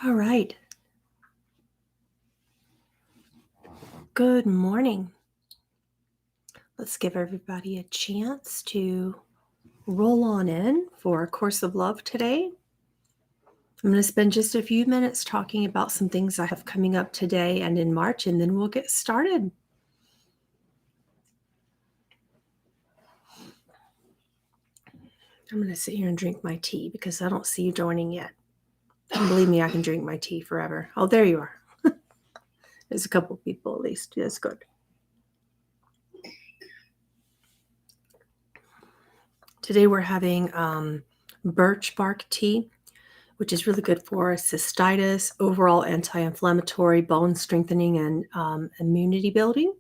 All right. Good morning. Let's give everybody a chance to roll on in for A Course of Love today. I'm going to spend just a few minutes talking about some things I have coming up today and in March, and then we'll get started. I'm going to sit here and drink my tea because I don't see you joining yet. And believe me, I can drink my tea forever. Oh, there you are. There's a couple people at least. That's good. Today we're having birch bark tea, which is really good for cystitis, overall anti-inflammatory, bone strengthening, and immunity building.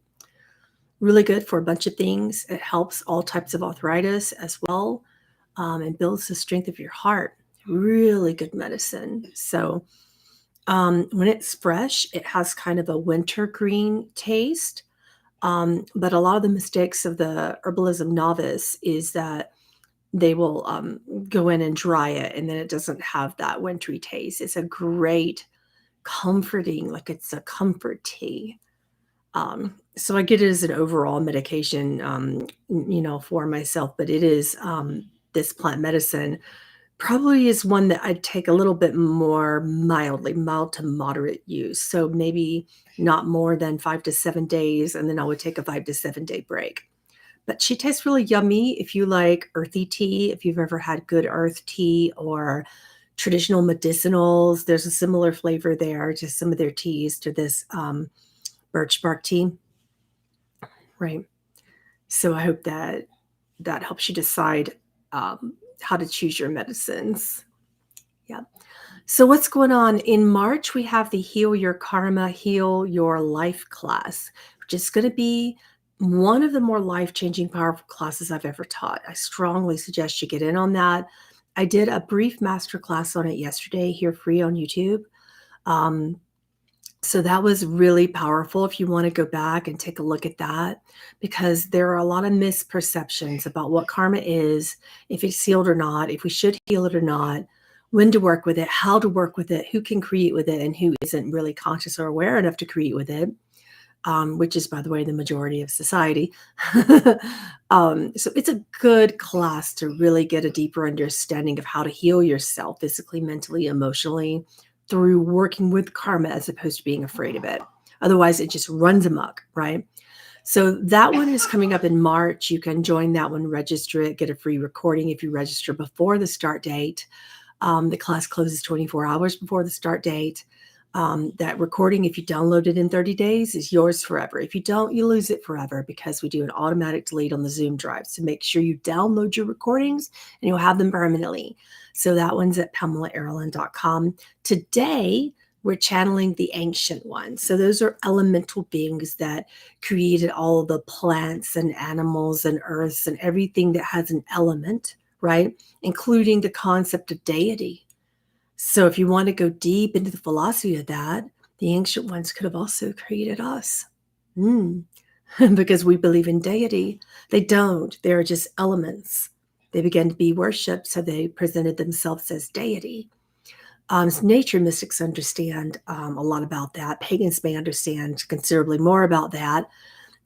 Really good for a bunch of things. It helps all types of arthritis as well, and builds the strength of your heart. Really good medicine. So when it's fresh, it has kind of a wintergreen taste. But a lot of the mistakes of the herbalism novice is that they will go in and dry it, and then it doesn't have that wintry taste. It's a great comforting, like it's a comfort tea. So I get it as an overall medication, for myself, but it is this plant medicine probably is one that I'd take a little bit more mild to moderate use. So maybe not more than 5 to 7 days, and then I would take a 5 to 7 day break. But she tastes really yummy if you like earthy tea, if you've ever had good earth tea or traditional medicinals. There's a similar flavor there to some of their teas to this birch bark tea. Right. So I hope that that helps you decide how to choose your medicines. Yeah. So what's going on? In March, we have the Heal Your Karma, Heal Your Life class, which is going to be one of the more life-changing, powerful classes I've ever taught. I strongly suggest you get in on that. I did a brief masterclass on it yesterday here free on YouTube. So that was really powerful if you want to go back and take a look at that, because there are a lot of misperceptions about what karma is, if it's healed or not, if we should heal it or not, when to work with it, how to work with it, who can create with it, and who isn't really conscious or aware enough to create with it, which is, by the way, the majority of society. So it's a good class to really get a deeper understanding of how to heal yourself physically, mentally, emotionally, through working with karma as opposed to being afraid of it. Otherwise, it just runs amok, right? So that one is coming up in March. You can join that one, register it, get a free recording if you register before the start date. The class closes 24 hours before the start date. That recording, if you download it in 30 days, is yours forever. If you don't, you lose it forever, because we do an automatic delete on the Zoom drive. So make sure you download your recordings and you'll have them permanently. So that one's at PamelaAaralyn.com. Today, we're channeling the ancient ones. So those are elemental beings that created all the plants and animals and earths and everything that has an element, right? Including the concept of deity. So if you want to go deep into the philosophy of that, the ancient ones could have also created us. Because we believe in deity. They don't. They're just elements. They began to be worshipped, so they presented themselves as deity. So nature mystics understand a lot about that. Pagans may understand considerably more about that.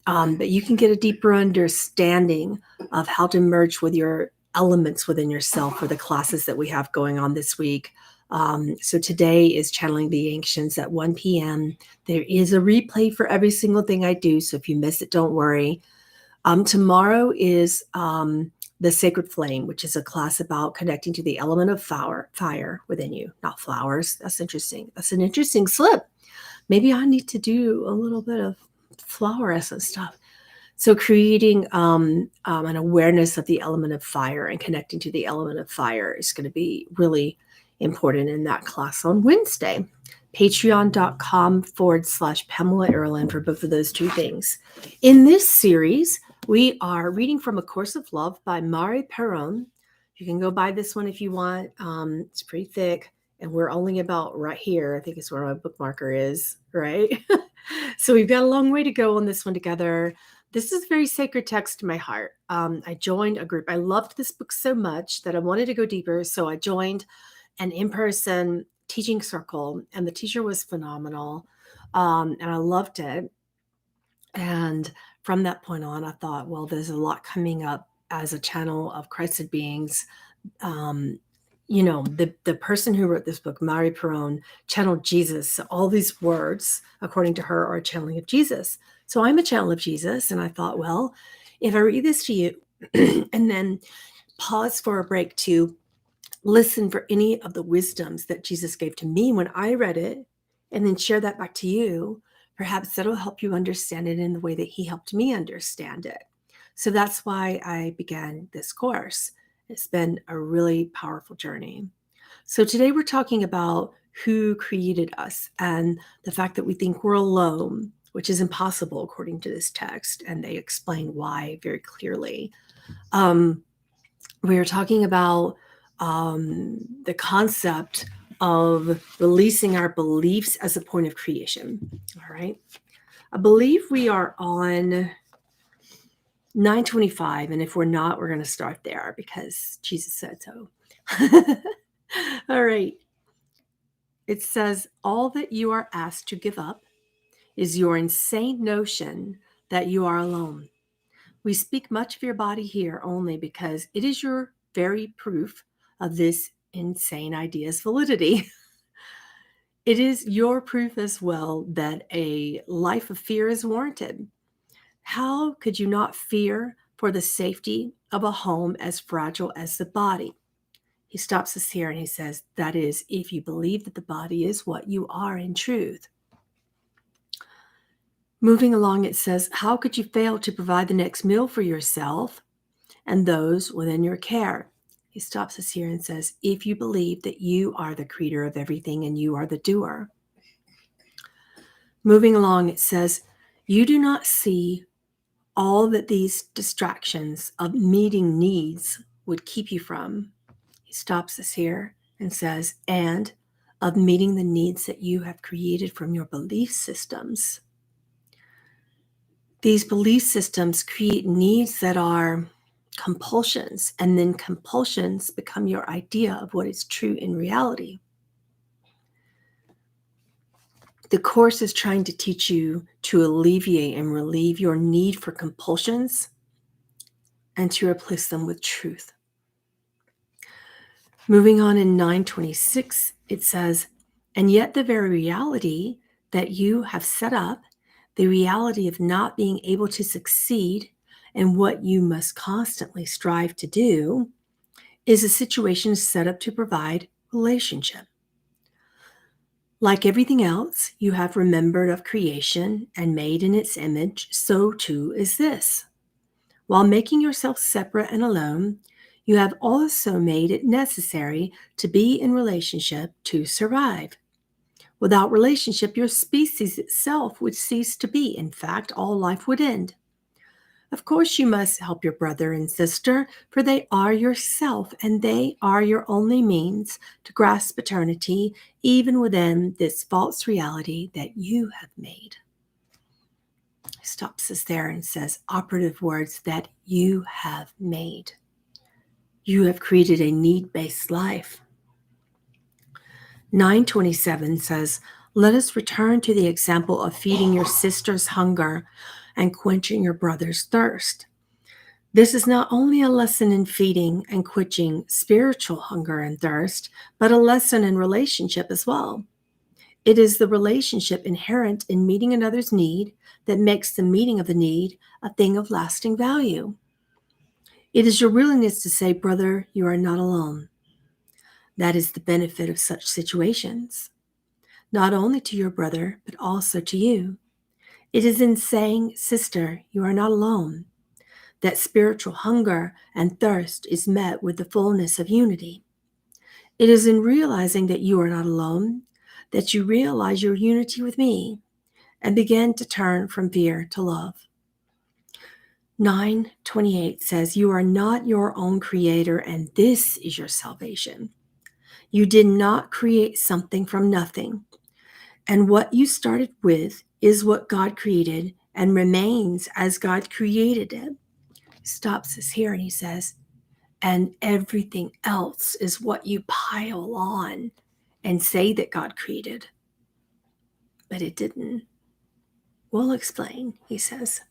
But you can get a deeper understanding of how to merge with your elements within yourself for the classes that we have going on this week. So today is channeling the ancients at 1 p.m. There is a replay for every single thing I do, so if you miss it, don't worry. Tomorrow is the Sacred Flame, which is a class about connecting to the element of fire within you, not flowers. That's interesting. That's an interesting slip. Maybe I need to do a little bit of flower essence stuff. So creating an awareness of the element of fire and connecting to the element of fire is going to be really important in that class on Wednesday. Patreon.com/Pamela Aaralyn for both of those two things. In this series, we are reading from A Course of Love by Mari Perron. You can go buy this one if you want. It's pretty thick, and we're only about right here. I think it's where my bookmarker is, right? So we've got a long way to go on this one together. This is very sacred text to my heart. I joined a group. I loved this book so much that I wanted to go deeper, so I joined an in-person teaching circle, and the teacher was phenomenal. And I loved it. And from that point on, I thought, well, there's a lot coming up as a channel of Christed beings. um, the person who wrote this book, Mari Perron, channeled Jesus. So all these words, according to her, are a channeling of Jesus. So I'm a channel of Jesus. And I thought, well, if I read this to you and then pause for a break to listen for any of the wisdoms that Jesus gave to me when I read it, and then share that back to you, perhaps that'll help you understand it in the way that he helped me understand it. So that's why I began this course. It's been a really powerful journey. So today we're talking about who created us and the fact that we think we're alone, which is impossible according to this text, and they explain why very clearly. We're talking about the concept of releasing our beliefs as a point of creation. All right. I believe we are on 925. And if we're not, we're going to start there because Jesus said so. All right. It says, all that you are asked to give up is your insane notion that you are alone. We speak much of your body here only because it is your very proof of this insane idea's validity. It is your proof as well that a life of fear is warranted. How could you not fear for the safety of a home as fragile as the body? He stops us here and he says, that is, if you believe that the body is what you are in truth. Moving along, it says, how could you fail to provide the next meal for yourself and those within your care? He stops us here and says, if you believe that you are the creator of everything and you are the doer. Moving along, it says, you do not see all that these distractions of meeting needs would keep you from. He stops us here and says, and of meeting the needs that you have created from your belief systems. These belief systems create needs that are compulsions, and then compulsions become your idea of what is true in reality. The Course is trying to teach you to alleviate and relieve your need for compulsions and to replace them with truth. Moving on in 926, it says, and yet the very reality that you have set up, the reality of not being able to succeed in what you must constantly strive to do, is a situation set up to provide relationship. Like everything else you have remembered of creation and made in its image, so too is this. While making yourself separate and alone, you have also made it necessary to be in relationship to survive. Without relationship, your species itself would cease to be. In fact, all life would end. Of course, you must help your brother and sister, for they are yourself, and they are your only means to grasp eternity, even within this false reality that you have made. He stops us there and says, operative words that you have made. You have created a need-based life. 927 says, let us return to the example of feeding your sister's hunger and quenching your brother's thirst. This is not only a lesson in feeding and quenching spiritual hunger and thirst, but a lesson in relationship as well. It is the relationship inherent in meeting another's need that makes the meeting of the need a thing of lasting value. It is your willingness to say, brother, you are not alone. That is the benefit of such situations, not only to your brother, but also to you. It is in saying, sister, you are not alone, that spiritual hunger and thirst is met with the fullness of unity. It is in realizing that you are not alone that you realize your unity with me and begin to turn from fear to love. 928 says, you are not your own creator, and this is your salvation. You did not create something from nothing, and what you started with is what God created and remains as God created it. He stops us here and he says, and everything else is what you pile on and say that God created, but it didn't. We'll explain, he says.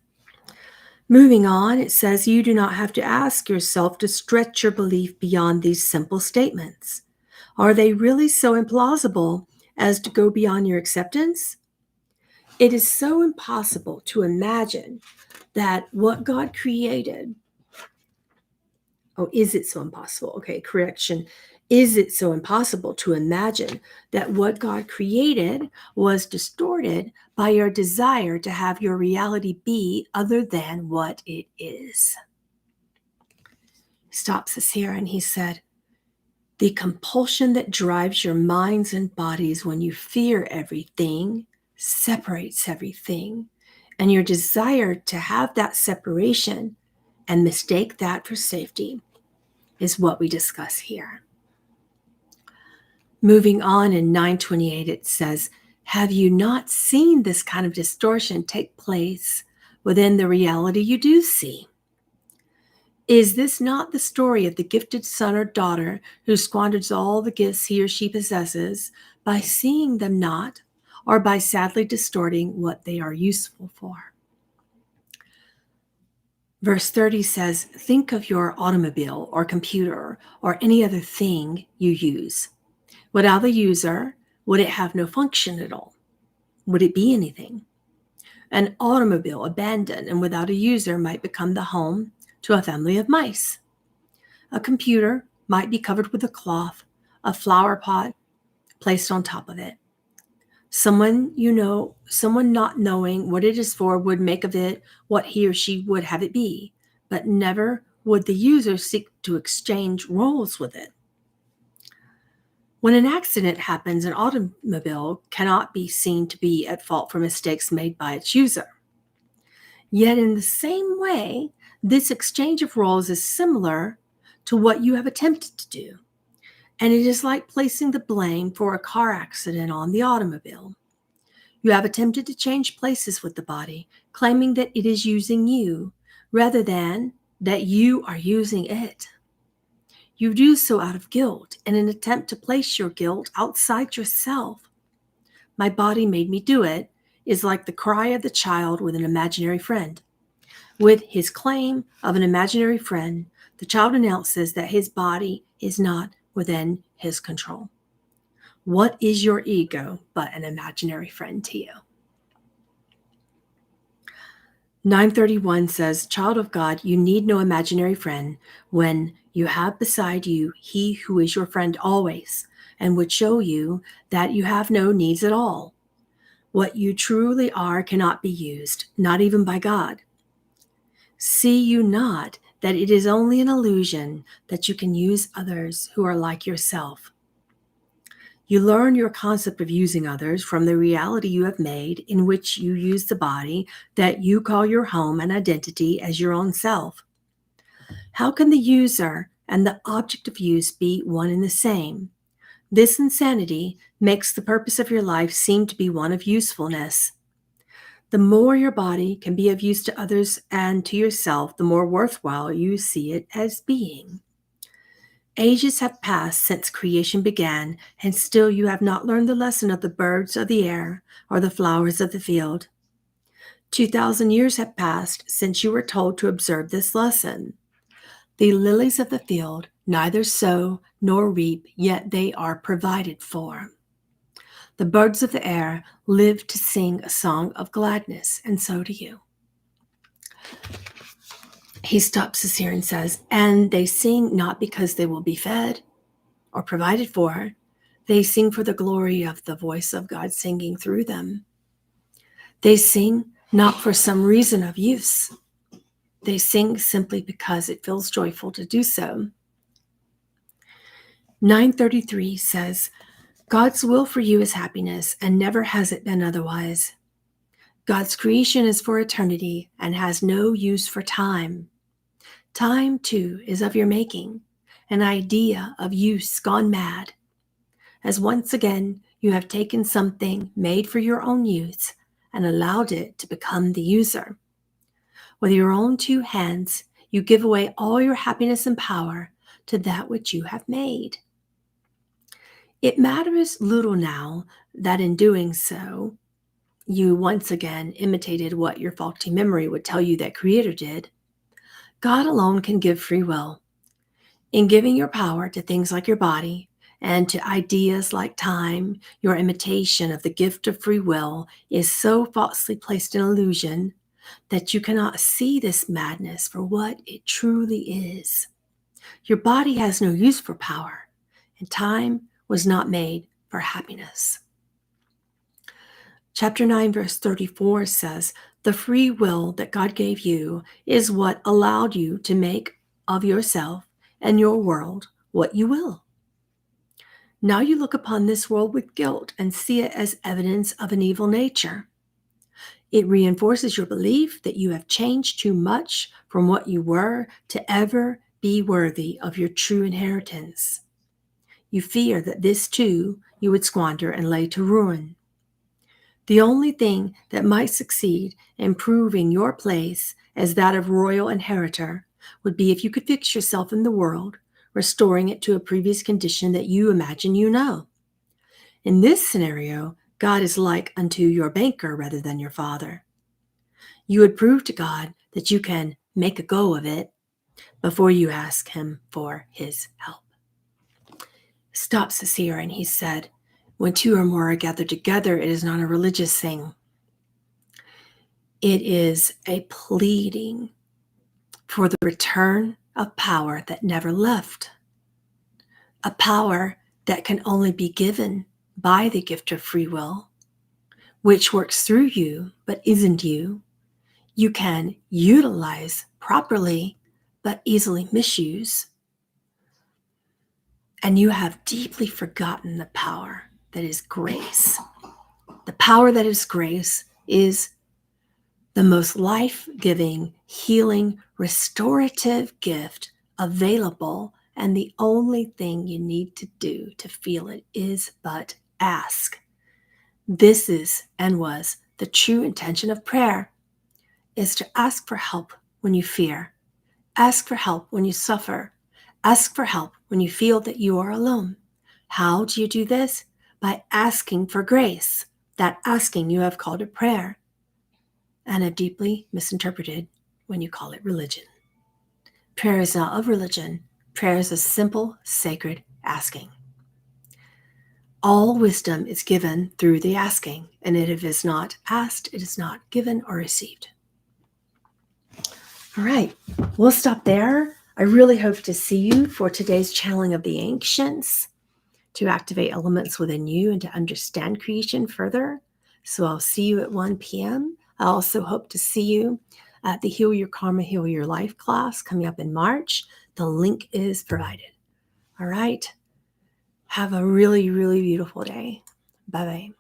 Moving on, it says you do not have to ask yourself to stretch your belief beyond these simple statements. Are they really so implausible as to go beyond your acceptance? It is so impossible to imagine that what God created. Oh, is it so impossible? Okay, correction. Is it so impossible to imagine that what God created was distorted by your desire to have your reality be other than what it is? He stops us here and he said, the compulsion that drives your minds and bodies when you fear everything separates everything. And your desire to have that separation and mistake that for safety is what we discuss here. Moving on in 928, it says, have you not seen this kind of distortion take place within the reality you do see? Is this not the story of the gifted son or daughter who squanders all the gifts he or she possesses by seeing them not, or by sadly distorting what they are useful for? Verse 30 says, think of your automobile or computer or any other thing you use. Without the user, would it have no function at all? Would it be anything? An automobile abandoned and without a user might become the home to a family of mice. A computer might be covered with a cloth, a flower pot placed on top of it. Someone not knowing what it is for would make of it what he or she would have it be, but never would the user seek to exchange roles with it. When an accident happens, an automobile cannot be seen to be at fault for mistakes made by its user. Yet in the same way, this exchange of roles is similar to what you have attempted to do. And it is like placing the blame for a car accident on the automobile. You have attempted to change places with the body, claiming that it is using you, rather than that you are using it. You do so out of guilt in an attempt to place your guilt outside yourself. My body made me do it is like the cry of the child with an imaginary friend. With his claim of an imaginary friend, the child announces that his body is not within his control. What is your ego but an imaginary friend to you? 931 says, child of God, you need no imaginary friend when you have beside you he who is your friend always and would show you that you have no needs at all. What you truly are cannot be used, not even by God. See you not that it is only an illusion that you can use others who are like yourself? You learn your concept of using others from the reality you have made in which you use the body that you call your home and identity as your own self. How can the user and the object of use be one and the same? This insanity makes the purpose of your life seem to be one of usefulness. The more your body can be of use to others and to yourself, the more worthwhile you see it as being. Ages have passed since creation began, and still you have not learned the lesson of the birds of the air or the flowers of the field. 2,000 years have passed since you were told to observe this lesson. The lilies of the field neither sow nor reap, yet they are provided for. The birds of the air live to sing a song of gladness, and so do you. He stops us here and says, and they sing not because they will be fed or provided for. They sing for the glory of the voice of God singing through them. They sing not for some reason of use. They sing simply because it feels joyful to do so. 933 says, God's will for you is happiness, and never has it been otherwise. God's creation is for eternity and has no use for time. Time, too, is of your making, an idea of use gone mad, as once again you have taken something made for your own use and allowed it to become the user. With your own two hands, you give away all your happiness and power to that which you have made. It matters little now that in doing so, you once again imitated what your faulty memory would tell you that Creator did. God alone can give free will. In giving your power to things like your body and to ideas like time, your imitation of the gift of free will is so falsely placed in illusion that you cannot see this madness for what it truly is. Your body has no use for power, and time was not made for happiness. Chapter 9, verse 34 says, "The free will that God gave you is what allowed you to make of yourself and your world what you will. Now you look upon this world with guilt and see it as evidence of an evil nature. It reinforces your belief that you have changed too much from what you were to ever be worthy of your true inheritance. You fear that this too you would squander and lay to ruin. The only thing that might succeed in proving your place as that of royal inheritor would be if you could fix yourself in the world, restoring it to a previous condition that you imagine you know. In this scenario, God is like unto your banker rather than your father. You would prove to God that you can make a go of it before you ask him for his help." Stops us here and he said, when two or more are gathered together, it is not a religious thing. It is a pleading for the return of power that never left, a power that can only be given by the gift of free will, which works through you but isn't you. You can utilize properly but easily misuse. And you have deeply forgotten the power that is grace. The power that is grace is the most life-giving, healing, restorative gift available, and the only thing you need to do to feel it is but ask. This is and was the true intention of prayer, is to ask for help when you fear, ask for help when you suffer, ask for help when you feel that you are alone. How do you do this? By asking for grace. That asking you have called it prayer, and have deeply misinterpreted when you call it religion. Prayer is not of religion. Prayer is a simple, sacred asking. All wisdom is given through the asking, and if it is not asked, it is not given or received. All right, we'll stop there. I really hope to see you for today's channeling of the ancients to activate elements within you and to understand creation further. So I'll see you at 1 p.m. I also hope to see you at the Heal Your Karma, Heal Your Life class coming up in March. The link is provided. All right. Have a really, really beautiful day. Bye-bye.